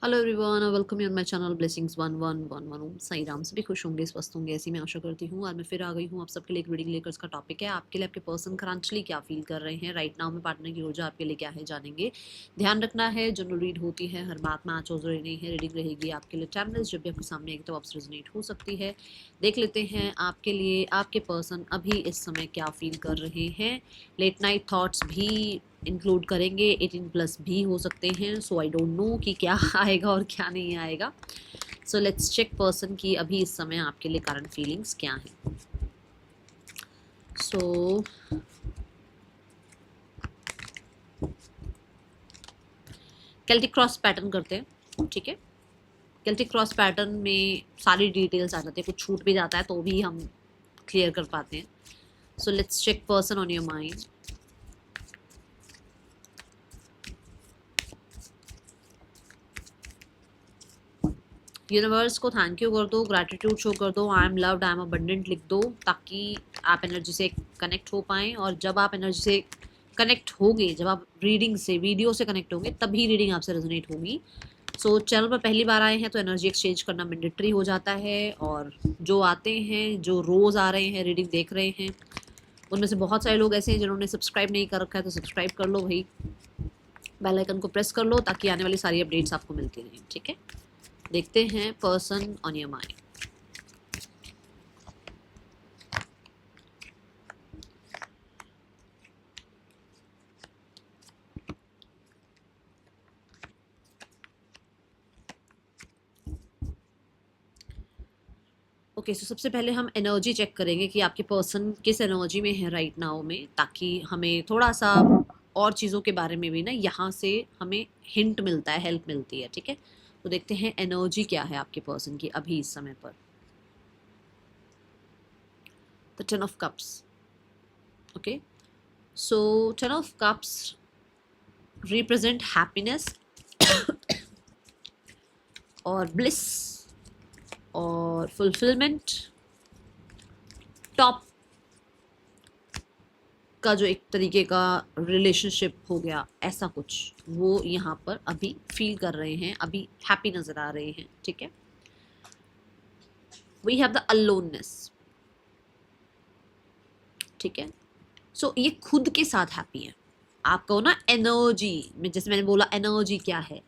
Hello everyone, welcome you on my channel blessings 1111। ओम साई राम। सभी खुश होंगे, स्वस्थ होंगे, ऐसी मैं आशा करती हूँ। आज मैं फिर आ गई हूँ आप सबके लिए एक रीडिंग लेकर। इसका टॉपिक है आपके लिए आपके पर्सन करंटली क्या फील कर रहे हैं राइट नाउ में। पार्टनर की ऊर्जा आपके लिए क्या है जानेंगे। ध्यान रखना है, जनरल रीड होती है, हर बात में आँच जरूरी नहीं है। रीडिंग रहेगी आपके लिए टाइमलेस, जब भी आपके सामने एक तो आपसे रेजोनेट हो सकती है। देख लेते हैं आपके लिए आपके पर्सन अभी इस समय क्या फील कर रहे हैं। लेट नाइट थॉट्स भी इंक्लूड करेंगे, 18+ भी हो सकते हैं। सो आई डोंट नो कि क्या आएगा और क्या नहीं आएगा। सो लेट्स चेक पर्सन की अभी इस समय आपके लिए करंट फीलिंग्स क्या हैं। सो केल्टिक क्रॉस पैटर्न करते हैं, ठीक है। केल्टिक क्रॉस पैटर्न में सारी डिटेल्स आ जाती है, कुछ छूट भी जाता है तो भी हम क्लियर कर पाते हैं। So let's check person on your mind. Universe को थैंक यू कर दो, ग्रैटिट्यूड शो कर दो, I am loved, I am abundant लिख दो, ताकि आप एनर्जी से कनेक्ट हो पाएँ। और जब आप एनर्जी से कनेक्ट होगे, जब आप रीडिंग से, वीडियो से कनेक्ट होंगे, तभी रीडिंग आपसे रेजोनेट होगी। सो चैनल पर पहली बार आए हैं तो एनर्जी एक्सचेंज करना मैंडेटरी हो जाता है। और जो आते हैं, जो रोज़ आ रहे हैं, रीडिंग देख रहे हैं, उनमें से बहुत सारे लोग ऐसे हैं जिन्होंने सब्सक्राइब नहीं कर रखा है, तो सब्सक्राइब कर लो भाई, बेल आइकन को प्रेस कर लो, ताकि आने वाली सारी अपडेट्स आपको मिलती रहें, ठीक है। देखते हैं person on your mind. Okay, so सबसे पहले हम एनर्जी चेक करेंगे कि आपके पर्सन किस एनर्जी में है राइट नाउ में, ताकि हमें थोड़ा सा और चीज़ों के बारे में भी ना यहाँ से हमें हिंट मिलता है, हेल्प मिलती है, ठीक है। तो देखते हैं एनर्जी क्या है आपके पर्सन की अभी इस समय पर। The 10 of Cups। Okay, so 10 of Cups represent happiness और ब्लिस और फुलफिलमेंट। टॉप का जो एक तरीके का रिलेशनशिप हो गया, ऐसा कुछ वो यहाँ पर अभी फील कर रहे हैं, अभी हैप्पी नजर आ रहे हैं, ठीक है। वी हैव द अलोननेस, ठीक है। सो ये खुद के साथ हैप्पी है। आपको ना एनर्जी में, जैसे मैंने बोला एनर्जी क्या है,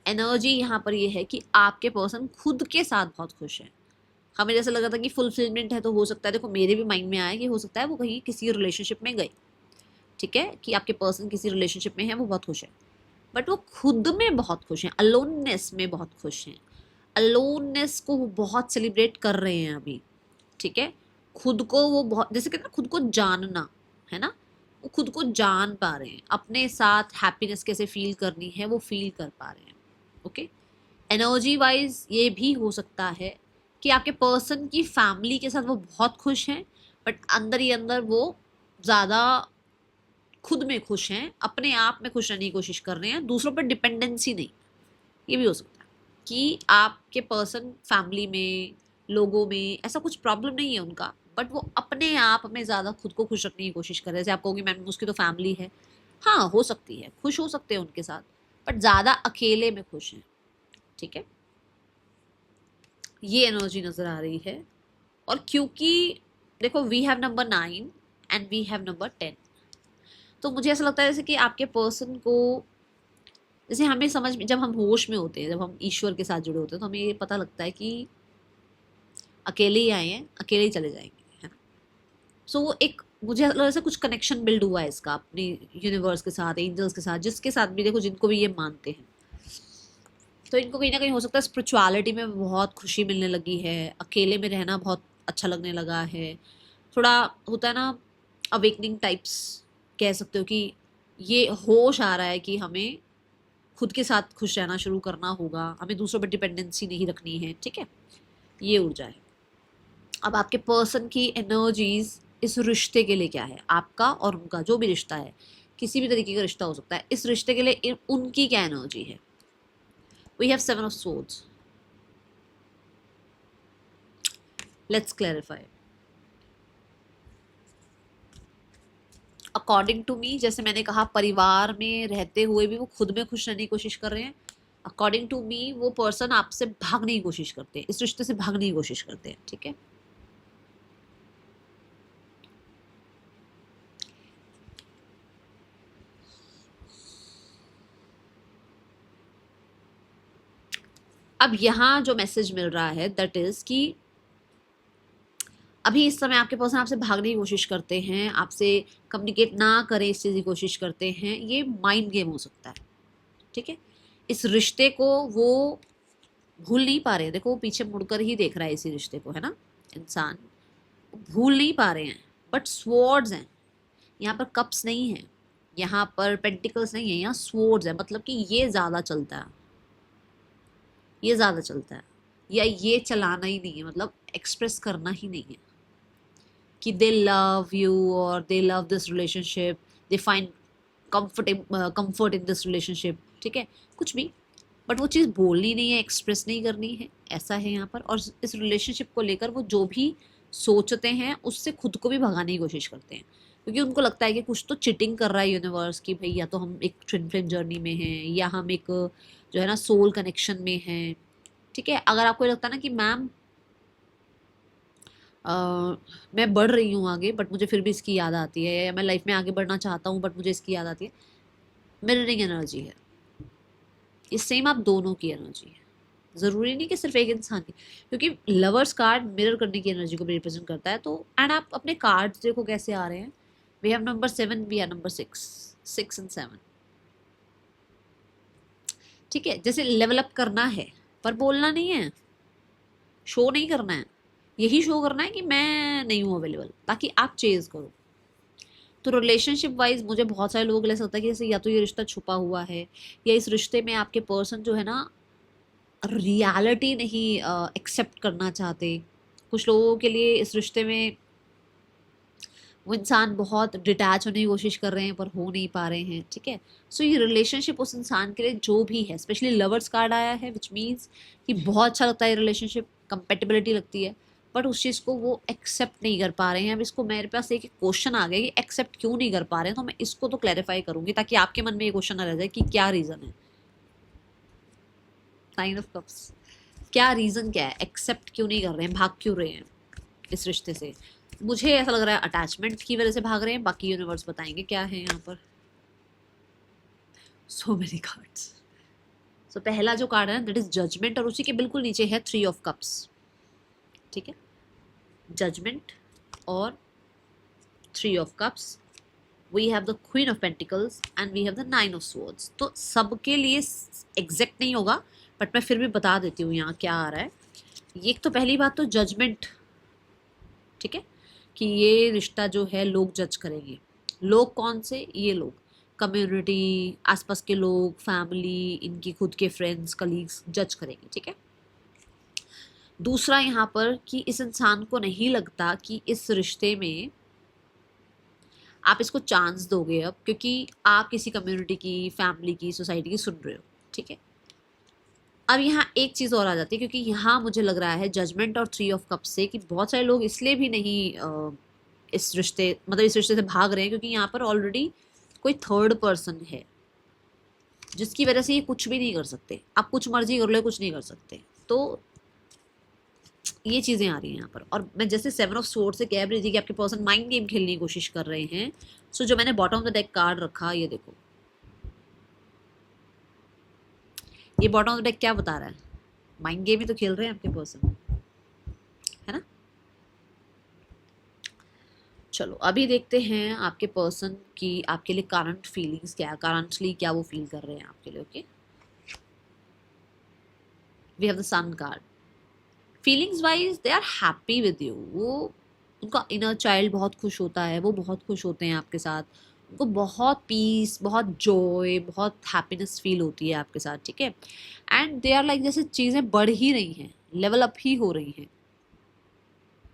एनर्जी यहाँ पर ये है कि आपके पर्सन खुद के साथ बहुत खुश है। हमें जैसे लगा था कि फुलफिलमेंट है, तो हो सकता है, देखो मेरे भी माइंड में आया कि हो सकता है वो कहीं किसी रिलेशनशिप में गए, ठीक है, कि आपके पर्सन किसी रिलेशनशिप में है, वो बहुत खुश है, बट वो खुद में बहुत खुश हैं, अलोननेस में बहुत खुश हैं। अलोननेस को वो बहुत सेलिब्रेट कर रहे हैं अभी, ठीक है। खुद को वो बहुत, जैसे कहते हैं खुद को जानना, है ना, वो खुद को जान पा रहे हैं, अपने साथ हैप्पीनेस कैसे फील करनी है वो फील कर पा रहे हैं, ओके। एनर्जी वाइज ये भी हो सकता है कि आपके पर्सन की फैमिली के साथ वो बहुत खुश हैं, बट अंदर ही अंदर वो ज़्यादा खुद में खुश हैं, अपने आप में खुश रहने की कोशिश कर रहे हैं, दूसरों पर डिपेंडेंसी नहीं। ये भी हो सकता है कि आपके पर्सन फैमिली में, लोगों में ऐसा कुछ प्रॉब्लम नहीं है उनका, बट वो अपने आप में ज़्यादा खुद को खुश रखने की कोशिश कर रहे हैं। जैसे आप कहोगे मैम उसकी तो फैमिली है, हाँ हो सकती है, खुश हो सकते हैं उनके साथ, बट ज़्यादा अकेले में खुश हैं, ठीक है। ये एनर्जी नज़र आ रही है। और क्योंकि देखो we have number 9 and we have number 10, तो मुझे ऐसा लगता है जैसे कि आपके पर्सन को, जैसे हमें समझ में, जब हम होश में होते हैं, जब हम ईश्वर के साथ जुड़े होते हैं, तो हमें ये पता लगता है कि अकेले ही आए हैं, अकेले ही चले जाएंगे, है ना। सो वो एक, मुझे ऐसा लग रहा है जैसे कुछ कनेक्शन बिल्ड हुआ है इसका अपने यूनिवर्स के साथ, एंजल्स के साथ, जिसके साथ भी देखो, जिनको भी ये मानते हैं, तो इनको कहीं ना कहीं हो सकता है स्पिरिचुअलिटी में बहुत खुशी मिलने लगी है, अकेले में रहना बहुत अच्छा लगने लगा है। थोड़ा होता है ना, अवेकनिंग टाइप्स कह सकते हो, कि ये होश आ रहा है कि हमें खुद के साथ खुश रहना शुरू करना होगा, हमें दूसरों पर डिपेंडेंसी नहीं रखनी है, ठीक है। ये ऊर्जा है। अब आपके पर्सन की एनर्जीज इस रिश्ते के लिए क्या है, आपका और उनका जो भी रिश्ता है, किसी भी तरीके का रिश्ता हो सकता है, इस रिश्ते के लिए उनकी क्या एनर्जी है। We have 7 of Swords। Let's clarify. According to me, जैसे मैंने कहा, परिवार में रहते हुए भी वो खुद में खुश रहने की कोशिश कर रहे हैं, अकॉर्डिंग टू मी वो पर्सन आपसे भागने की कोशिश करते हैं, इस रिश्ते से भागने की कोशिश करते हैं, ठीक है। अब यहाँ जो मैसेज मिल रहा है दैट इज कि अभी इस समय आपके पर्सन आपसे भागने की कोशिश करते हैं, आपसे कम्युनिकेट ना करें इस चीज़ की कोशिश करते हैं, ये माइंड गेम हो सकता है, ठीक है। इस रिश्ते को वो भूल नहीं पा रहे हैं, देखो वो पीछे मुड़कर ही देख रहा है इसी रिश्ते को, है ना, इंसान भूल नहीं पा रहे हैं, बट स्वॉर्ड्स हैं यहाँ पर, कप्स नहीं है यहाँ पर, पेंटिकल्स नहीं है यहाँ, स्वॉर्ड्स है, मतलब कि ये ज़्यादा चलता है, ये ज़्यादा चलता है, या ये चलाना ही नहीं है, मतलब एक्सप्रेस करना ही नहीं है कि दे लव यू और दे love this relationship, they find comfort in this relationship, ठीक है, कुछ भी, बट वो चीज़ बोलनी नहीं है, एक्सप्रेस नहीं करनी है, ऐसा है यहाँ पर। और इस रिलेशनशिप को लेकर वो जो भी सोचते हैं उससे खुद को भी भगाने की कोशिश करते हैं, क्योंकि उनको लगता है कि कुछ तो चिटिंग कर रहा है यूनिवर्स की, भाई या तो हम एक ट्विन फ्लेम जर्नी में हैं या हम एक जो है ना सोल कनेक्शन में हैं, ठीक है। अगर आपको लगता है ना कि मैम मैं बढ़ रही हूँ आगे बट मुझे फिर भी इसकी याद आती है, या मैं लाइफ में आगे बढ़ना चाहता हूँ बट मुझे इसकी याद आती है, मिररिंग एनर्जी है ये, सेम आप दोनों की एनर्जी है, ज़रूरी नहीं कि सिर्फ एक इंसान की, क्योंकि लवर्स कार्ड मिरर करने की एनर्जी को भी रिप्रेजेंट करता है। तो एंड आप अपने कार्ड्स देखो कैसे आ रहे हैं, we have number 7, we have number 6, 6 and 7, ठीक है। जैसे लेवल अप करना है पर बोलना नहीं है, शो नहीं करना है, यही शो करना है कि मैं नहीं हूँ अवेलेबल, ताकि आप चेज करो। तो रिलेशनशिप वाइज मुझे बहुत सारे लोगों के लिए ऐसा होता है कि जैसे या तो ये रिश्ता छुपा हुआ है, या इस रिश्ते में आपके पर्सन जो है ना रियलिटी नहीं एक्सेप्ट करना चाहते। कुछ लोगों के लिए इस रिश्ते में वो इंसान बहुत डिटैच होने की कोशिश कर रहे हैं पर हो नहीं पा रहे हैं, ठीक है। सो ये रिलेशनशिप उस इंसान के लिए जो भी है, स्पेशली लवर्स कार्ड आया है विच मीन्स कि बहुत अच्छा लगता है रिलेशनशिप, कंपेटेबिलिटी लगती है, बट उस चीज़ को वो एक्सेप्ट नहीं कर पा रहे हैं। अब इसको मेरे पास एक क्वेश्चन आ गया कि एक्सेप्ट क्यों नहीं कर पा रहे हैं, तो मैं इसको तो क्लैरिफाई करूंगी ताकि आपके मन में ये क्वेश्चन आ रह जाए कि क्या रीज़न है। 9 ऑफ कप्स, क्या रीज़न क्या है, एक्सेप्ट क्यों नहीं कर रहे हैं, भाग क्यों रहे हैं इस रिश्ते से। मुझे ऐसा लग रहा है अटैचमेंट की वजह से भाग रहे हैं, बाकी यूनिवर्स बताएंगे क्या है यहाँ पर। So many cards. सो पहला जो कार्ड है दैट इज जजमेंट, और उसी के बिल्कुल नीचे है 3 ऑफ कप्स, ठीक है, जजमेंट और 3 of cups. We have the queen of pentacles and we have the 9 of swords. तो सबके लिए एग्जैक्ट नहीं होगा बट मैं फिर भी बता देती हूँ यहाँ क्या आ रहा है। ये तो पहली बात तो जजमेंट, ठीक है, कि ये रिश्ता जो है लोग जज करेंगे। लोग कौन से, ये लोग कम्युनिटी, आसपास के लोग, फैमिली, इनकी खुद के फ्रेंड्स, कलीग्स जज करेंगे, ठीक है। दूसरा यहाँ पर कि इस इंसान को नहीं लगता कि इस रिश्ते में आप इसको चांस दोगे अब, क्योंकि आप किसी कम्युनिटी की, फैमिली की, सोसाइटी की सुन रहे हो, ठीक है। अब यहाँ एक चीज़ और आ जाती है, क्योंकि यहाँ मुझे लग रहा है जजमेंट और 3 ऑफ कप से कि बहुत सारे लोग इसलिए भी नहीं इस रिश्ते, मतलब इस रिश्ते से भाग रहे हैं क्योंकि यहाँ पर ऑलरेडी कोई थर्ड पर्सन है जिसकी वजह से ये कुछ भी नहीं कर सकते। आप कुछ मर्जी कर लो, कुछ नहीं कर सकते। तो ये चीज़ें आ रही हैं यहाँ पर। और मैं जैसे 7 ऑफ स्वॉर्ड से कह रही थी कि आपके पर्सन माइंड गेम खेलने की कोशिश कर रहे हैं, सो जो मैंने bottom of the deck card रखा, ये देखो, ये बॉटम ऑफ द डेक क्या बता रहा है, माइंड गेम ही तो खेल रहे हैं आपके पर्सन, है ना। चलो अभी देखते हैं आपके पर्सन की आपके लिए करंट फीलिंग्स क्या है, करंटली क्या वो फील कर रहे हैं आपके लिए। Okay, we have the sun card. Feelings wise they are happy with you, वो उनका इनर चाइल्ड बहुत खुश होता है, वो बहुत खुश होते हैं आपके साथ, उनको बहुत पीस, बहुत जॉय, बहुत हैप्पीनेस फील होती है आपके साथ, ठीक है। एंड दे आर लाइक जैसे चीज़ें बढ़ ही रही हैं, लेवल अप ही हो रही हैं,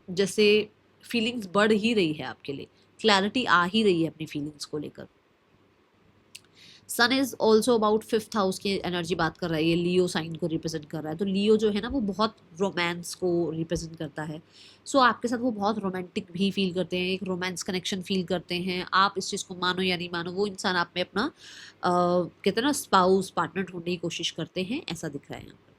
जैसे फीलिंग्स बढ़ ही रही है आपके लिए, क्लैरिटी आ ही रही है अपनी फीलिंग्स को लेकर। Sun is also about 5th house की एनर्जी बात कर रहा है, ये लियो साइन को रिप्रेजेंट कर रहा है। तो लियो जो है ना वो बहुत रोमांस को रिप्रेजेंट करता है। सो आपके साथ वो बहुत रोमांटिक भी फील करते हैं, एक रोमांस कनेक्शन फील करते हैं। आप इस चीज़ को मानो या नहीं मानो, वो इंसान आप में अपना कहते हैं ना स्पाउस पार्टनर ढूंढने की कोशिश करते हैं, ऐसा दिख रहा है यहाँ पर।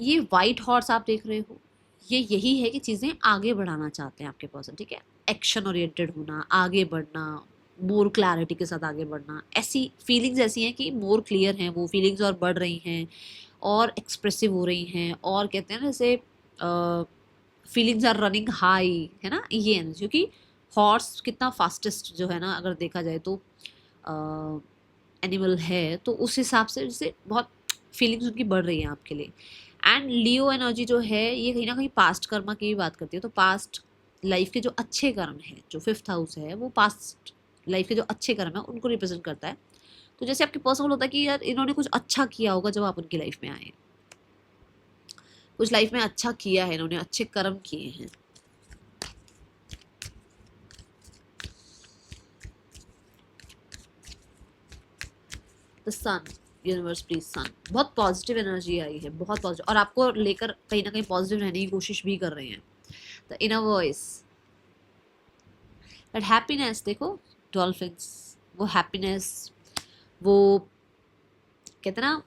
ये वाइट हॉर्स आप देख रहे हो, ये यही है कि चीज़ें आगे बढ़ाना चाहते हैं आपके पर्सन, ठीक है। एक्शन ओरिएंटेड होना, आगे बढ़ना, मोर क्लैरिटी के साथ आगे बढ़ना, ऐसी फीलिंग्स ऐसी हैं कि मोर क्लियर हैं वो फीलिंग्स और बढ़ रही हैं और एक्सप्रेसिव हो रही हैं, और कहते हैं ना जैसे फीलिंग्स आर रनिंग हाई, है ना ये है। क्योंकि हॉर्स कितना फास्टेस्ट जो है ना अगर देखा जाए तो एनिमल है, तो उस हिसाब से जैसे बहुत फीलिंग्स उनकी बढ़ रही हैं आपके लिए। एंड लियो एनर्जी जो है ये कहीं ना कहीं पास्ट कर्मा की भी बात करती है। तो पास्ट लाइफ के जो अच्छे कर्म हैं, जो 5th हाउस है वो पास्ट लाइफ के जो अच्छे कर्म है उनको रिप्रेजेंट करता है। तो जैसे आपके पर्सन होता है कि यार इन्होंने कुछ अच्छा किया होगा जब आप उनकी लाइफ में आए, कुछ लाइफ में अच्छा किया है इन्होंने, अच्छे कर्म किए हैं। द सन, यूनिवर्स प्लीज सन, बहुत पॉजिटिव एनर्जी आई है, बहुत पॉजिटिव, और आपको लेकर कहीं ना कहीं पॉजिटिव रहने की कोशिश भी कर रहे हैं। The inner voice, that happiness, देखो डॉल्फिन्स, वो हैप्पीनेस, वो कहते हैं ना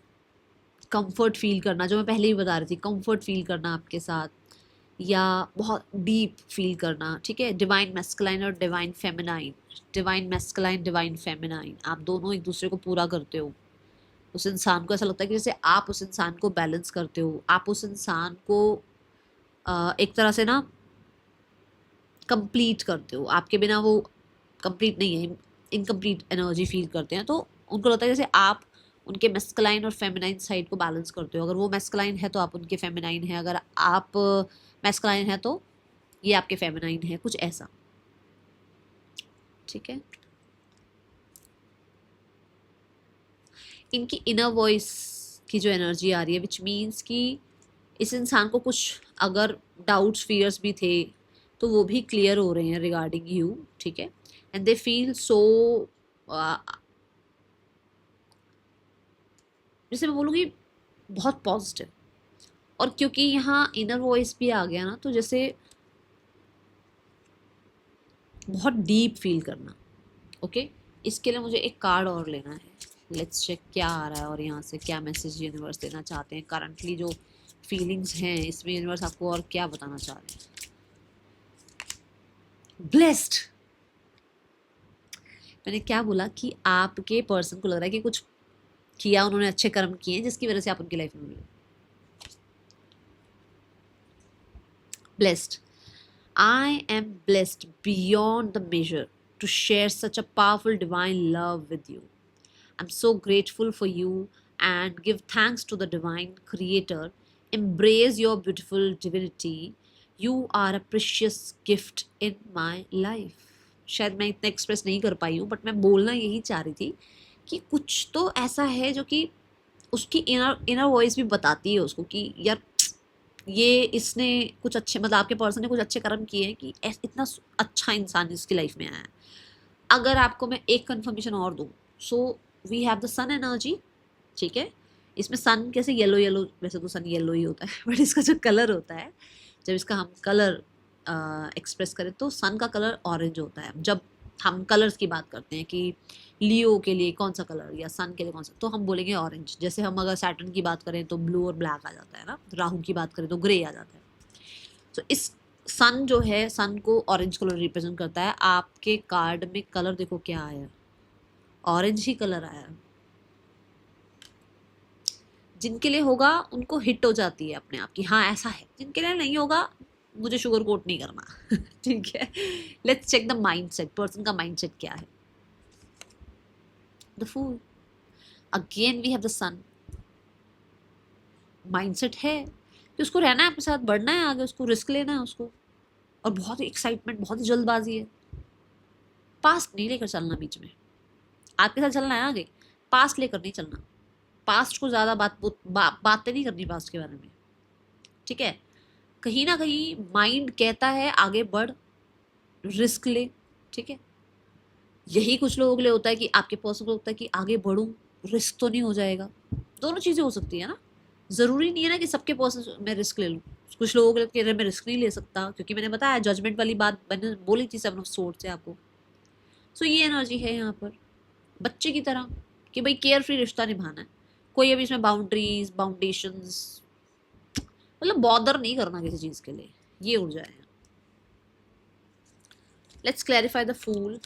कंफर्ट फील करना, जो मैं पहले ही बता रही थी, कंफर्ट फील करना आपके साथ, या बहुत डीप फील करना, ठीक है। डिवाइन मैस्कुलाइन और divine feminine, divine masculine divine feminine, आप दोनों एक दूसरे को पूरा करते हो। उस इंसान को ऐसा लगता है कि जैसे आप उस इंसान को बैलेंस करते हो, आप उस इंसान को एक तरह से ना कंप्लीट करते हो, आपके बिना वो कंप्लीट नहीं है, इनकम्प्लीट एनर्जी फील करते हैं। तो उनको लगता है जैसे आप उनके मैस्कुलाइन और फेमिनाइन साइड को बैलेंस करते हो। अगर वो मैस्कुलाइन है तो आप उनके फेमिनाइन है, अगर आप मैस्कुलाइन है तो ये आपके फेमिनाइन है, कुछ ऐसा, ठीक है। इनकी इनर वॉइस की जो एनर्जी आ रही है, विच मीन्स कि इस इंसान को कुछ अगर डाउट्स फियर्स भी थे तो वो भी क्लियर हो रहे हैं रिगार्डिंग यू, ठीक है। एंड दे फील सो, जैसे मैं बोलूँगी बहुत पॉजिटिव। और क्योंकि यहाँ इनर वॉइस भी आ गया ना, तो जैसे बहुत डीप फील करना, ओके। इसके लिए मुझे एक कार्ड और लेना है, लेट्स चेक क्या आ रहा है और यहाँ से क्या मैसेज यूनिवर्स देना चाहते हैं। करंटली जो फीलिंग्स हैं इसमें यूनिवर्स आपको और क्या बताना चाह रहे हैं। ब्लेस्ड, मैंने क्या बोला कि आपके पर्सन को लग रहा है कि कुछ किया उन्होंने, अच्छे कर्म किए हैं जिसकी वजह से आप उनकी लाइफ में मिले। Blessed, I am blessed beyond the measure to share such a powerful divine love with you. I'm so grateful for you and give thanks to the divine creator. Embrace your beautiful divinity. You are a precious gift in my life. शायद मैं इतना express नहीं कर पाई हूँ, but मैं बोलना यही चाह रही थी कि कुछ तो ऐसा है जो कि उसकी इनर वॉइस भी बताती है उसको कि यार ये इसने कुछ अच्छे, मतलब आपके पर्सन ने कुछ अच्छे कर्म किए हैं कि इतना अच्छा इंसान इसकी लाइफ में आया है। अगर आपको मैं एक कंफर्मेशन और दूँ, so we have the sun energy, ठीक है। इसमें सन कैसे येलो येलो, वैसे तो सन येलो ही होता है बट इसका जो कलर होता है, जब इसका हम कलर एक्सप्रेस करें तो सन का कलर ऑरेंज होता है। जब हम कलर्स की बात करते हैं कि लियो के लिए कौन सा कलर या सन के लिए कौन सा, तो हम बोलेंगे ऑरेंज। जैसे हम अगर सैटर्न की बात करें तो ब्लू और ब्लैक आ जाता है ना, राहु की बात करें तो ग्रे आ जाता है। तो इस सन जो है, सन को ऑरेंज कलर रिप्रेजेंट करता है। आपके कार्ड में कलर देखो क्या आया, ऑरेंज ही कलर आया। जिनके लिए होगा उनको हिट हो जाती है अपने आप की, हाँ ऐसा है। जिनके लिए नहीं होगा मुझे शुगर कोट नहीं करना ठीक है। Let's check the mindset, person का माइंडसेट क्या है। The fool, again we have the sun. Mindset है कि उसको रहना है आपके साथ, बढ़ना है आगे, उसको रिस्क लेना है उसको, और बहुत ही एक्साइटमेंट, बहुत ही जल्दबाजी है। पास्ट नहीं लेकर चलना बीच में, आपके साथ चलना है आगे, पास्ट लेकर नहीं चलना। पास्ट को ज़्यादा बातें नहीं करनी पास्ट के बारे में, ठीक है। कहीं ना कहीं माइंड कहता है आगे बढ़, रिस्क ले, ठीक है। यही कुछ लोगों के लिए होता है कि आपके पर्सन को लगता है कि आगे बढ़ूं, रिस्क तो नहीं हो जाएगा। दोनों चीज़ें हो सकती है ना, ज़रूरी नहीं है ना कि सबके पर्सन मैं रिस्क ले लूँ। कुछ लोगों के लिए मैं रिस्क नहीं ले सकता, क्योंकि मैंने बताया जजमेंट वाली बात मैंने बोली थी 7 ऑफ सोर्ड्स से आपको। सो ये एनर्जी है यहाँ पर बच्चे की तरह कि भाई केयर फ्री रिश्ता निभाना है, कोई अभी इसमें बाउंड्रीज बाउंडेशंस मतलब बॉदर नहीं करना किसी चीज़ के लिए, ये ऊर्जा है। Let's clarify the fool.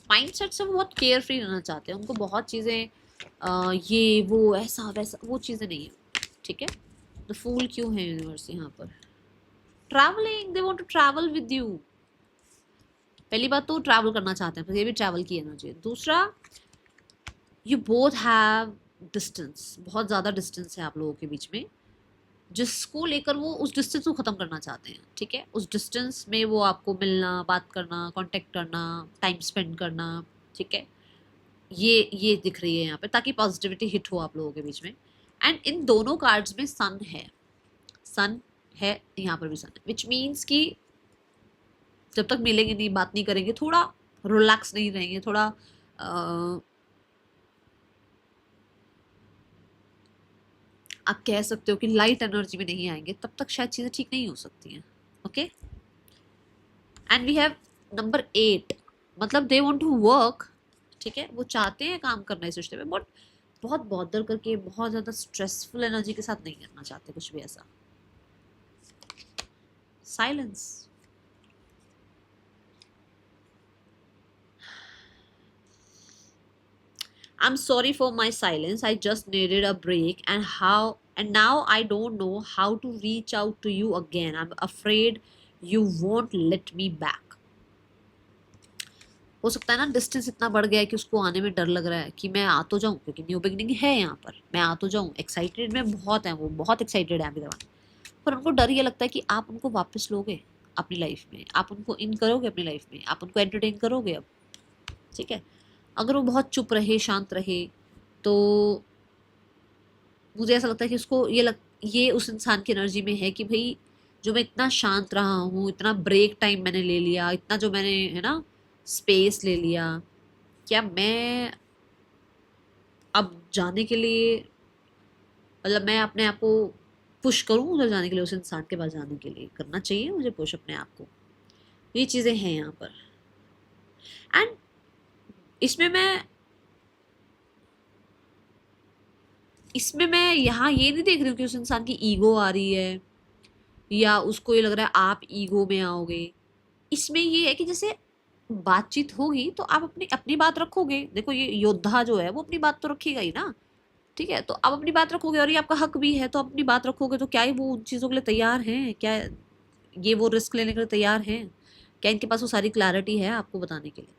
Mindset से वो बहुत केयर फ्री रहना चाहते हैं, उनको बहुत चीज़ें ये वो ऐसा वैसा वो चीज़ें नहीं है, ठीक है। द फूल क्यों है यूनिवर्स यहाँ पर? Travelling, they want to travel with you. पहली बात तो ट्रैवल करना चाहते हैं, तो ये भी ट्रैवल की एनर्जी है। दूसरा, यू बोथ हैव डिस्टेंस, बहुत ज़्यादा डिस्टेंस है आप लोगों के बीच में, जिसको लेकर वो उस डिस्टेंस को ख़त्म करना चाहते हैं, ठीक है। उस डिस्टेंस में वो आपको मिलना, बात करना, कांटेक्ट करना, टाइम स्पेंड करना, ठीक है। ये दिख रही है यहाँ पे, ताकि पॉजिटिविटी हिट हो आप लोगों के बीच में। एंड इन दोनों कार्ड्स में सन है, सन है, यहाँ पर भी सन है, विच मीन्स कि जब तक मिलेंगे नहीं, बात नहीं करेंगे, थोड़ा रिलैक्स नहीं रहेंगे, थोड़ा आप कह सकते हो कि लाइट एनर्जी में नहीं आएंगे, तब तक शायद चीज़ें ठीक नहीं हो सकती हैं। Okay, and we have number 8, मतलब दे वांट टू वर्क, ठीक है, वो चाहते हैं काम करना इस रिश्ते में, बट बहुत बॉदर करके, बहुत ज़्यादा स्ट्रेसफुल एनर्जी के साथ नहीं करना चाहते कुछ भी ऐसा। Silence, I'm sorry for my silence. I just needed a break, and now I don't know how to reach out to you again. I'm afraid you won't let me back. हो सकता है ना डिस्टेंस इतना बढ़ गया है कि उसको आने में डर लग रहा है कि मैं आ तो जाऊं, क्योंकि न्यू बिगनिंग है यहाँ पर, मैं आ तो जाऊं, एक्साइटेड में बहुत है, वो बहुत एक्साइटेड है अभी तक, पर उनको डर ये लगता है कि आप उनको वापस लोगे अपनी लाइफ में, आप उनको इन करोगे अपनी लाइफ में, आप उनको एंटरटेन करोगे अब, ठीक है। अगर वो बहुत चुप रहे, शांत रहे, तो मुझे ऐसा लगता है कि उसको ये उस इंसान की एनर्जी में है कि भाई जो मैं इतना शांत रहा हूँ, इतना ब्रेक टाइम मैंने ले लिया, इतना जो मैंने है ना स्पेस ले लिया, क्या मैं अब जाने के लिए, मतलब मैं अपने आप को पुश करूँ उधर जाने के लिए, उस इंसान के पास जाने के लिए करना चाहिए मुझे पुश अपने आप को। ये चीज़ें हैं यहाँ पर। एंड इसमें मैं यहाँ ये नहीं देख रही हूँ कि उस इंसान की ईगो आ रही है, या उसको ये लग रहा है आप ईगो में आओगे। इसमें ये है कि जैसे बातचीत होगी तो आप अपनी अपनी बात रखोगे। देखो ये योद्धा जो है वो अपनी बात तो रखेगा ही ना, ठीक है। तो आप अपनी बात रखोगे और ये आपका हक भी है, तो अपनी बात रखोगे, तो क्या ही वो उन चीज़ों के लिए तैयार हैं? क्या ये वो रिस्क लेने के लिए तैयार हैं? क्या इनके पास वो सारी क्लैरिटी है आपको बताने के लिए?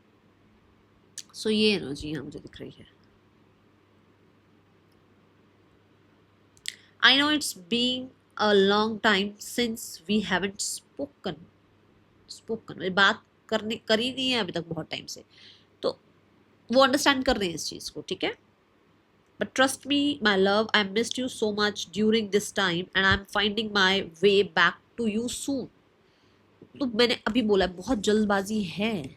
सो ये एनर्जी यहाँ मुझे दिख रही है। I know it's been a long time since we haven't spoken. बात करी नहीं है अभी तक बहुत टाइम से, तो वो अंडरस्टैंड कर रहे हैं इस चीज़ को, ठीक है। But trust me my love, I missed you so much during this time and I am finding my way back to you soon. तो मैंने अभी बोला बहुत जल्दबाजी है,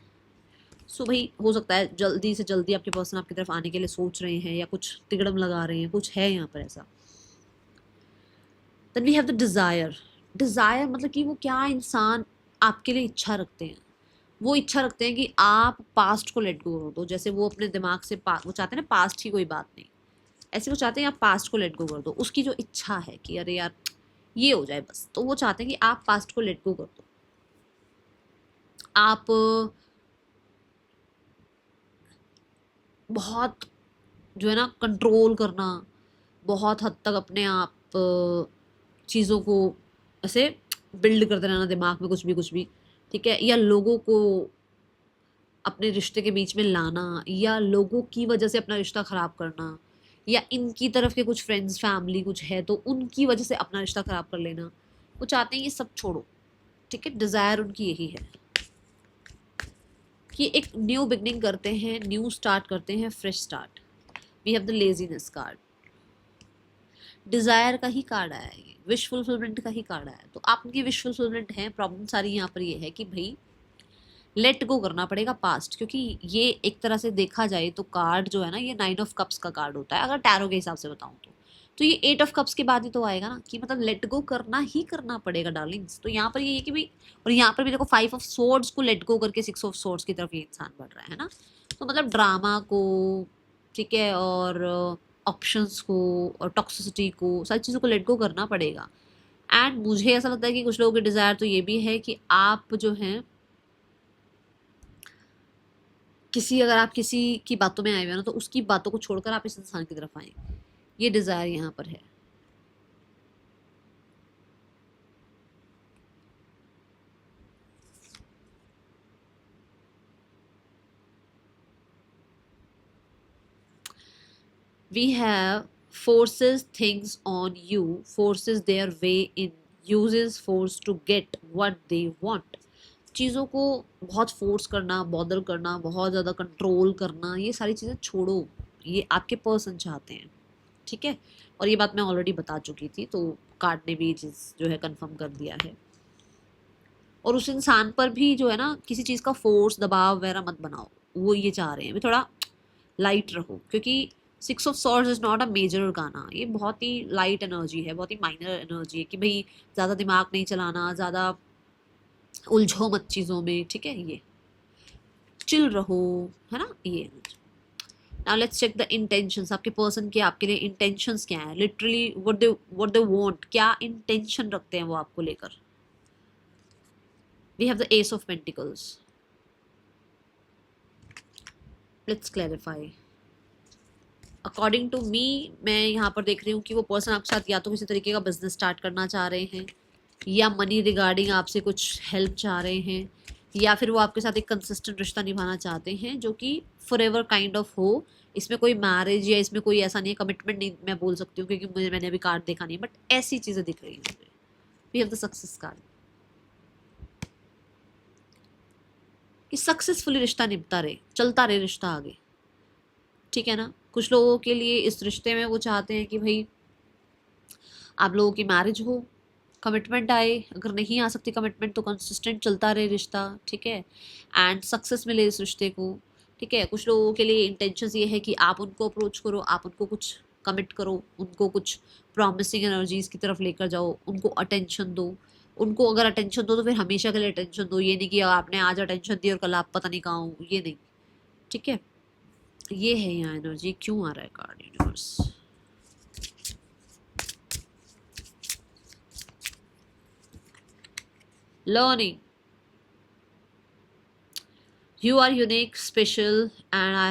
सो भाई हो सकता है जल्दी से जल्दी आपके पर्सन आपकी तरफ आने के लिए सोच रहे हैं, या कुछ तिगड़म लगा रहे हैं, कुछ है यहाँ पर ऐसा। Then we have the desire. Desire मतलब कि वो क्या इंसान आपके लिए इच्छा रखते हैं, वो इच्छा रखते हैं कि आप पास्ट को लेट गो कर दो। जैसे वो अपने दिमाग से वो चाहते हैं ना पास्ट की कोई बात नहीं, ऐसे वो चाहते हैं आप पास्ट को लेट गो कर दो। उसकी जो इच्छा है कि अरे यार ये हो जाए बस, तो वो चाहते हैं कि आप पास्ट को लेट गो कर दो। आप बहुत जो है ना कंट्रोल करना, बहुत हद तक अपने आप चीज़ों को ऐसे बिल्ड करते रहना दिमाग में कुछ भी, ठीक है। या लोगों को अपने रिश्ते के बीच में लाना, या लोगों की वजह से अपना रिश्ता ख़राब करना, या इनकी तरफ के कुछ फ्रेंड्स फैमिली कुछ है तो उनकी वजह से अपना रिश्ता ख़राब कर लेना। वो चाहते हैं ये सब छोड़ो, ठीक है। डिज़ायर उनकी यही है कि एक न्यू बिगनिंग करते हैं, न्यू स्टार्ट करते हैं, fresh start. We have the laziness card, desire का ही कार्ड आया है, ये विश फुलफिलमेंट का ही कार्ड आया है। तो आप उनकी विश फुलफिलमेंट है। प्रॉब्लम सारी यहाँ पर ये है कि भाई लेट गो करना पड़ेगा पास्ट, क्योंकि ये एक तरह से देखा जाए तो कार्ड जो है ना, ये 9 ऑफ कप्स का कार्ड होता है अगर टैरो के हिसाब से बताऊं तो ये 8 ऑफ कप्स के बाद ही तो आएगा ना, कि मतलब लेट गो करना ही करना पड़ेगा डार्लिंग्स। तो यहाँ पर ये है कि भाई, और यहाँ पर भी देखो 5 ऑफ सोर्ड्स को लेट गो करके 6 ऑफ सोर्ड्स की तरफ ये इंसान बढ़ रहा है ना। तो मतलब ड्रामा को, ठीक है, और ऑप्शंस को और टॉक्सिसिटी को, सारी चीज़ों को लेट गो करना पड़ेगा। एंड मुझे ऐसा लगता है कि कुछ लोगों की डिज़ायर तो ये भी है कि आप जो हैं, अगर आप किसी की बातों में आए हुए हैं ना, तो उसकी बातों को छोड़कर आप इस इंसान की तरफ आए, ये डिज़ायर यहाँ पर है। We have forces things on you, forces their way in, uses force to get what they want। चीज़ों को बहुत फोर्स करना, बॉदर करना, बहुत ज़्यादा कंट्रोल करना, ये सारी चीज़ें छोड़ो, ये आपके पर्सन चाहते हैं, ठीक है। और ये बात मैं ऑलरेडी बता चुकी थी, तो कार्ड ने भी ये चीज़ जो है कंफर्म कर दिया है। और उस इंसान पर भी जो है ना, किसी चीज़ का फोर्स, दबाव वगैरह मत बनाओ, वो ये चाह रहे हैं भी थोड़ा लाइट रहो, क्योंकि 6 of swords is not a major गाना, ये बहुत ही लाइट एनर्जी है, बहुत ही माइनर एनर्जी है, कि भाई ज़्यादा दिमाग नहीं चलाना, ज़्यादा उलझो मत चीज़ों में, ठीक है, ये चिल रहो, है ना ये। Now let's check the intentions, आपके पर्सन के आपके लिए इंटेंशंस क्या है, लिटरली व्हाट दे वांट, क्या इंटेंशन रखते हैं वो आपको लेकर। We have the ace of pentacles. Let's clarify. According to me, मैं यहाँ पर देख रही हूँ कि वो पर्सन आपके साथ या तो किसी तरीके का बिजनेस स्टार्ट करना चाह रहे हैं, या मनी रिगार्डिंग आपसे कुछ हेल्प चाह रहे हैं, या फिर वो आपके साथ एक कंसिस्टेंट रिश्ता निभाना चाहते हैं जो कि फॉर एवर काइंड ऑफ हो। इसमें कोई मैरिज या इसमें कोई ऐसा नहीं है, कमिटमेंट नहीं मैं बोल सकती हूँ, क्योंकि मैंने अभी कार्ड देखा नहीं, बट ऐसी चीज़ें दिख रही हैं। We have the success card, कि सक्सेसफुली रिश्ता निभता रहे, चलता रहे रिश्ता आगे, ठीक है ना। कुछ लोगों के लिए इस रिश्ते में वो चाहते हैं कि भाई आप लोगों की मैरिज हो, कमिटमेंट आए, अगर नहीं आ सकती कमिटमेंट तो कंसिस्टेंट चलता रहे रिश्ता, ठीक है, एंड सक्सेस मिले इस रिश्ते को, ठीक है। कुछ लोगों के लिए इंटेंशन ये है कि आप उनको अप्रोच करो, आप उनको कुछ कमिट करो, उनको कुछ प्रॉमिसिंग एनर्जीज की तरफ लेकर जाओ, उनको अटेंशन दो। उनको अगर अटेंशन दो तो फिर हमेशा के लिए अटेंशन दो, ये नहीं कि आपने आज अटेंशन दी और कल आप पता नहीं कहाँ हो, ये नहीं, ठीक है। ये है यहाँ एनर्जी। क्यों आ रहा है card universe? Learning. You are unique, special, and I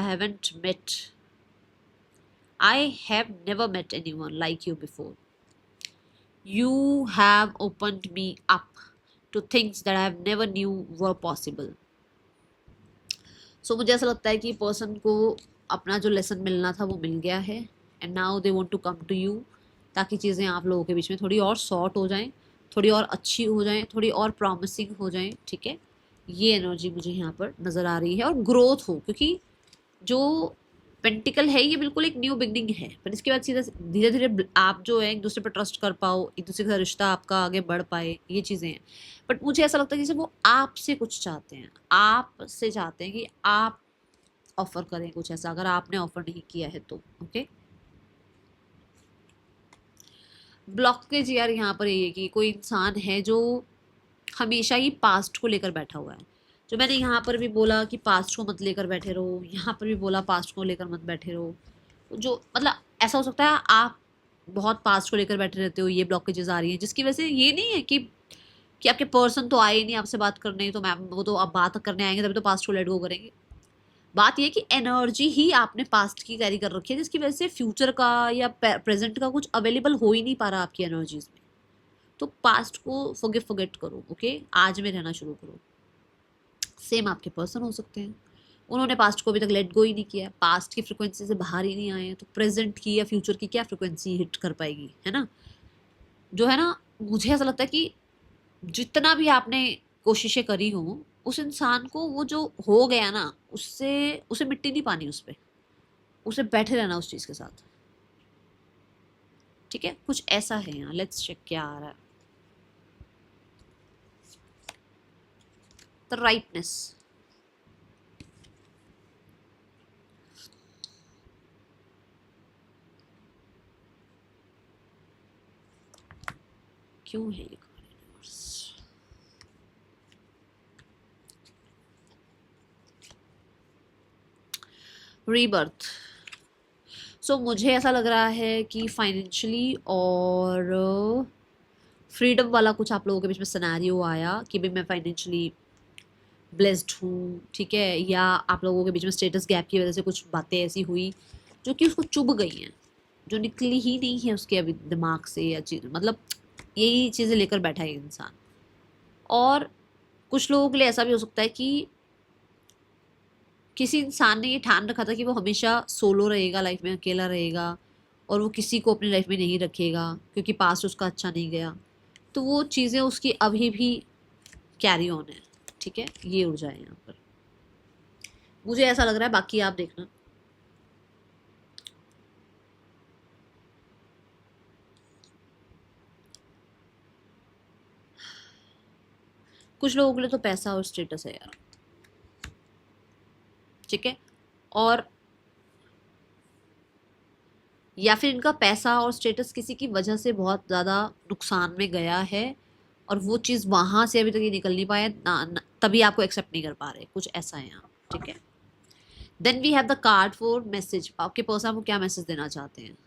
have never met anyone like you before. You have opened me up to things that I have never knew were possible. So मुझे ऐसा लगता है कि person को अपना जो lesson मिलना था वो मिल गया है, and now they want to come to you, ताकि चीज़ें आप लोगों के बीच में थोड़ी और सॉर्ट हो जाएं, थोड़ी और अच्छी हो जाएं, थोड़ी और प्रॉमिसिंग हो जाएं, ठीक है। ये एनर्जी मुझे यहाँ पर नज़र आ रही है, और ग्रोथ हो, क्योंकि जो पेंटिकल है ये बिल्कुल एक न्यू बिगनिंग है, पर इसके बाद सीधा धीरे धीरे आप जो है एक दूसरे पर ट्रस्ट कर पाओ, एक दूसरे का रिश्ता आपका आगे बढ़ पाए, ये चीज़ें हैं। बट मुझे ऐसा लगता है जैसे वो आपसे कुछ चाहते हैं, आपसे चाहते हैं कि आप ऑफर करें कुछ ऐसा, अगर आपने ऑफर नहीं किया है तो, ओके। ब्लॉकेज यार यहाँ पर ये है कि कोई इंसान है जो हमेशा ही पास्ट को लेकर बैठा हुआ है। जो मैंने यहाँ पर भी बोला कि पास्ट को मत लेकर बैठे रहो, यहाँ पर भी बोला पास्ट को लेकर मत बैठे रहो। जो मतलब ऐसा हो सकता है आप बहुत पास्ट को लेकर बैठे रहते हो, ये ब्लॉकेजेस आ रही हैं, जिसकी वजह से ये नहीं है कि आपके पर्सन तो आए ही नहीं आपसे बात करने, तो मैम वो तो अब बात करने आएंगे तभी तो पास्ट को लेट गो करेंगे। बात ये कि एनर्जी ही आपने पास्ट की कैरी कर रखी है, जिसकी वजह से फ्यूचर का या प्रेजेंट का कुछ अवेलेबल हो ही नहीं पा रहा आपकी एनर्जीज में। तो पास्ट को फॉरगेट करो, ओके, आज में रहना शुरू करो। सेम आपके पर्सन हो सकते हैं, उन्होंने पास्ट को अभी तक लेट गो ही नहीं किया है, पास्ट की फ्रिक्वेंसी से बाहर ही नहीं आए हैं, तो प्रेजेंट की या फ्यूचर की क्या फ्रिक्वेंसी हिट कर पाएगी, है ना। जो है ना, मुझे ऐसा लगता है कि जितना भी आपने कोशिशें करी हो, उस इंसान को वो जो हो गया ना, उससे उसे मिट्टी नहीं पानी, उस पर उसे बैठे रहना उस चीज़ के साथ, ठीक है। कुछ ऐसा है यहाँ, लेट्स चेक क्या आ रहा है। The rightness. क्यों है ये कार्ड यूनिवर्स? रीबर्थ। सो मुझे ऐसा लग रहा है कि फाइनेंशियली और फ्रीडम वाला कुछ आप लोगों के बीच में सिनेरियो आया कि भाई मैं फाइनेंशियली ब्लेस्ड हूँ, ठीक है, या आप लोगों के बीच में स्टेटस गैप की वजह से कुछ बातें ऐसी हुई जो कि उसको चुभ गई हैं, जो निकली ही नहीं है उसके अभी दिमाग से, या चीज मतलब यही चीज़ें लेकर बैठा है इंसान। और कुछ लोगों के लिए ऐसा भी हो सकता है कि किसी इंसान ने ये ठान रखा था कि वो हमेशा सोलो रहेगा, लाइफ में अकेला रहेगा, और वो किसी को अपनी लाइफ में नहीं रखेगा क्योंकि पास्ट उसका अच्छा नहीं गया, तो वो चीज़ें उसकी अभी भी कैरी ऑन है, ठीक है, ये ऊर्जा है यहाँ पर, मुझे ऐसा लग रहा है, बाकी आप देखना। कुछ लोगों के लिए तो पैसा और स्टेटस है यार, ठीक है, और या फिर इनका पैसा और स्टेटस किसी की वजह से बहुत ज़्यादा नुकसान में गया है, और वो चीज़ वहां से अभी तक ये निकल नहीं पाया तभी आपको एक्सेप्ट नहीं कर पा रहे, कुछ ऐसा है यहाँ, ठीक है। Then we have the card for message. आपके पर्सन आपको क्या मैसेज देना चाहते हैं?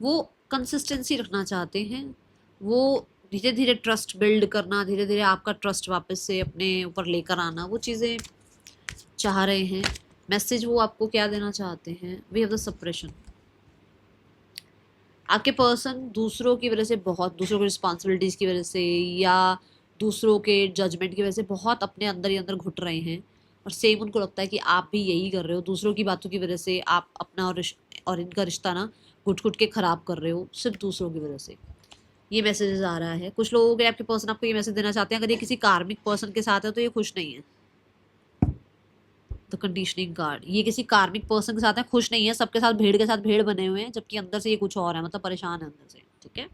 वो कंसिस्टेंसी रखना चाहते हैं, वो धीरे धीरे ट्रस्ट बिल्ड करना, धीरे धीरे आपका ट्रस्ट वापस से अपने ऊपर लेकर आना, वो चीज़ें चाह रहे हैं। मैसेज वो आपको क्या देना चाहते हैं? We have the suppression. आपके पर्सन दूसरों की वजह से, बहुत दूसरों की रिस्पॉन्सिबिलिटीज़ की वजह से या दूसरों के जजमेंट की वजह से बहुत अपने अंदर ही अंदर घुट रहे हैं, और सेम उनको लगता है कि आप भी यही कर रहे हो, दूसरों की बातों की वजह से आप अपना और इनका रिश्ता ना घुट घुट के ख़राब कर रहे हो, सिर्फ दूसरों की वजह से। ये मैसेजेस आ रहा है। कुछ लोगों के आपके पर्सन आपको ये मैसेज देना चाहते हैं, अगर ये किसी कार्मिक पर्सन के साथ है तो ये खुश नहीं है। द कंडीशनिंग कार्ड, ये किसी कार्मिक पर्सन के साथ है, खुश नहीं है, सबके साथ भेड़ के साथ भेड़ बने हुए हैं, जबकि अंदर से ये कुछ और है, मतलब परेशान है अंदर से, ठीक है।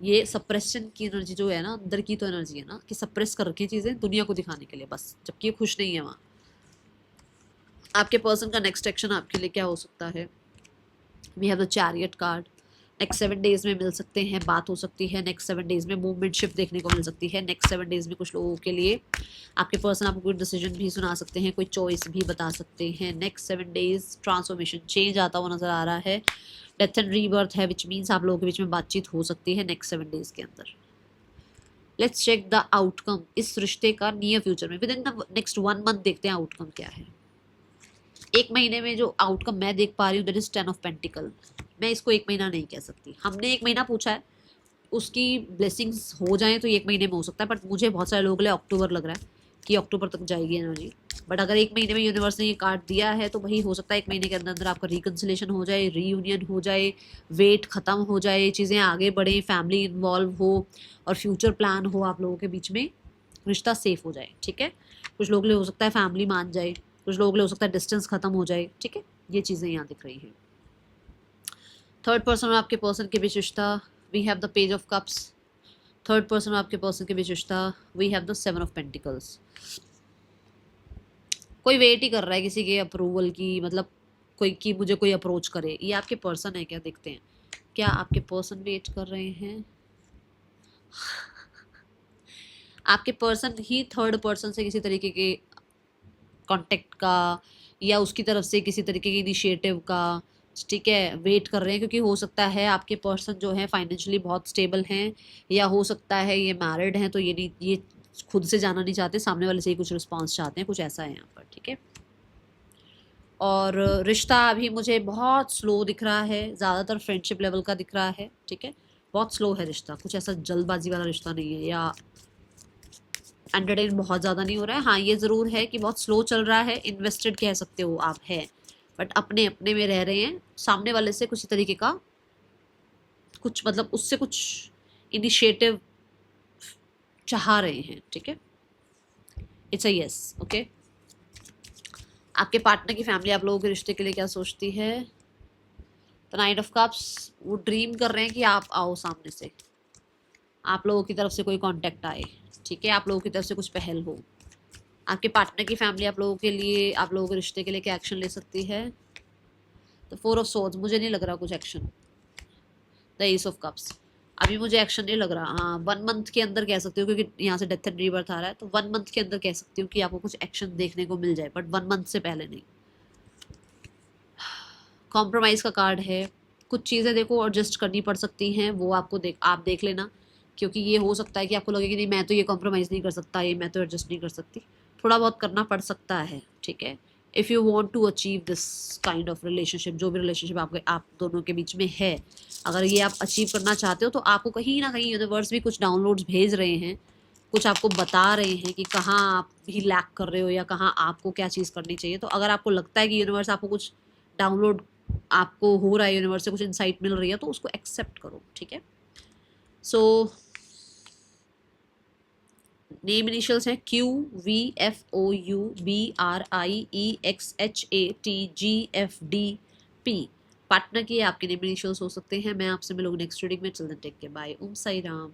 ये सप्रेशन की एनर्जी जो है ना, अंदर की तो एनर्जी है ना कि सप्रेस कर रखी चीज़ें दुनिया को दिखाने के लिए बस, जबकि ये खुश नहीं है वहाँ। आपके पर्सन का नेक्स्ट एक्शन आपके लिए क्या हो सकता है? We have the chariot card. Next 7 days में मिल सकते हैं, बात हो सकती है, नेक्स्ट 7 डेज में मूवमेंट शिफ्ट देखने को मिल सकती है, नेक्स्ट 7 डेज में कुछ लोगों के लिए आपके पर्सन आपको कोई डिसीजन भी सुना सकते हैं, कोई चॉइस भी बता सकते हैं। नेक्स्ट 7 डेज ट्रांसफॉर्मेशन, चेंज आता हुआ नजर आ रहा है, डेथ एंड रीबर्थ है, विच मीन्स आप लोगों के बीच में बातचीत हो सकती है नेक्स्ट 7 डेज के अंदर। लेट्स चेक द आउटकम इस रिश्ते का नियर फ्यूचर में, with in the next 1 month देखते हैं आउटकम क्या है। 1 महीने में जो आउटकम मैं देख पा रही हूँ दैट इज 10 ऑफ पेंटिकल। मैं इसको 1 महीना नहीं कह सकती, हमने 1 महीना पूछा है, उसकी ब्लेसिंग्स हो जाए तो ये 1 महीने में हो सकता है, बट मुझे बहुत सारे लोगों के लिए अक्टूबर लग रहा है कि अक्टूबर तक जाएगी एनर्जी। बट अगर 1 महीने में यूनिवर्स ने ये कार्ड दिया है तो वही हो सकता है 1 महीने के अंदर अंदर आपका रिकन्सिलेशन हो जाए, रीयूनियन हो जाए, वेट खत्म हो जाए, चीज़ें आगे बढ़े, फैमिली इन्वॉल्व हो और फ्यूचर प्लान हो आप लोगों के बीच में, रिश्ता सेफ हो जाए, ठीक है। कुछ लोगों के लिए हो सकता है फैमिली मान जाए, कुछ लोगों के लिए हो सकता है डिस्टेंस खत्म हो जाए, ठीक है, ये चीज़ें यहाँ दिख रही हैं। थर्ड पर्सन और आपके पर्सन के बीच रिश्ता, we have the page of cups. Third person और आपके पर्सन के बीच रिश्ता, we have the 7 of pentacles. कोई वेट ही कर रहा है किसी के अप्रूवल की, मतलब कोई कि मुझे कोई अप्रोच करे। ये आपके पर्सन है क्या? देखते हैं क्या आपके पर्सन वेट कर रहे हैं। आपके पर्सन ही थर्ड पर्सन से किसी तरीके के कांटेक्ट का या उसकी तरफ से किसी तरीके के इनिशिएटिव का, ठीक है, वेट कर रहे हैं, क्योंकि हो सकता है आपके पर्सन जो है फाइनेंशियली बहुत स्टेबल हैं, या हो सकता है ये मैरिड हैं, तो ये नहीं, ये खुद से जाना नहीं चाहते, सामने वाले से ही कुछ रिस्पॉन्स चाहते हैं, कुछ ऐसा है यहाँ पर, ठीक है। और रिश्ता अभी मुझे बहुत स्लो दिख रहा है, ज़्यादातर फ्रेंडशिप लेवल का दिख रहा है, ठीक है, बहुत स्लो है रिश्ता, कुछ ऐसा जल्दबाजी वाला रिश्ता नहीं है, या एंटरटेन बहुत ज़्यादा नहीं हो रहा है। हाँ, ये ज़रूर है कि बहुत स्लो चल रहा है, इन्वेस्टेड कह सकते हो आप, है, बट अपने अपने में रह रहे हैं, सामने वाले से कुछ तरीके का कुछ, मतलब उससे कुछ इनिशिएटिव चाह रहे हैं, ठीक है, इट्स अ यस, ओके। आपके पार्टनर की फैमिली आप लोगों के रिश्ते के लिए क्या सोचती है? द नाइट ऑफ कप्स, वो ड्रीम कर रहे हैं कि आप आओ सामने से, आप लोगों की तरफ से कोई कांटेक्ट आए, ठीक है, आप लोगों की तरफ से कुछ पहल हो। आपके पार्टनर की फैमिली आप लोगों के लिए, आप लोगों के रिश्ते के लिए क्या एक्शन ले सकती है? तो 4 ऑफ सोर्ड्स, मुझे नहीं लग रहा कुछ action. The ace of cups, अभी मुझे एक्शन नहीं लग रहा। हाँ 1 मंथ के अंदर कह सकती हूँ, क्योंकि यहाँ से डेथ एंड रीबर्थ आ रहा है, तो 1 मंथ के अंदर कह सकती हूँ कि आपको कुछ एक्शन देखने को मिल जाए, बट 1 मंथ से पहले नहीं। कॉम्प्रोमाइज़ का कार्ड है, कुछ चीज़ें देखो एडजस्ट करनी पड़ सकती हैं, वो आपको आप देख लेना, क्योंकि ये हो सकता है कि आपको लगे कि नहीं मैं तो ये कॉम्प्रोमाइज़ नहीं कर सकता, ये मैं तो एडजस्ट नहीं कर सकती, थोड़ा बहुत करना पड़ सकता है, ठीक है। If you want to achieve this kind of relationship, जो भी रिलेशनशिप आप दोनों के बीच में है, अगर ये आप अचीव करना चाहते हो तो आपको कहीं ना कहीं यूनिवर्स भी कुछ डाउनलोड्स भेज रहे हैं, कुछ आपको बता रहे हैं कि कहाँ आप भी लैक कर रहे हो या कहाँ आपको क्या चीज़ करनी चाहिए। तो अगर आपको लगता है कि यूनिवर्स आपको कुछ डाउनलोड आपको हो रहा है, यूनिवर्स से कुछ इंसाइट मिल रही है, तो उसको एक्सेप्ट करो, ठीक है। सो नेम इनिशियल्स हैं QVFOUBRIEXHATGFDP। पार्टनर की आपके नेम इनिशियल्स हो सकते हैं। मैं आपसे मिलूंगी नेक्स्ट रीडिंग में। चिल्ड्रन टेक के बाय। ओम साई राम।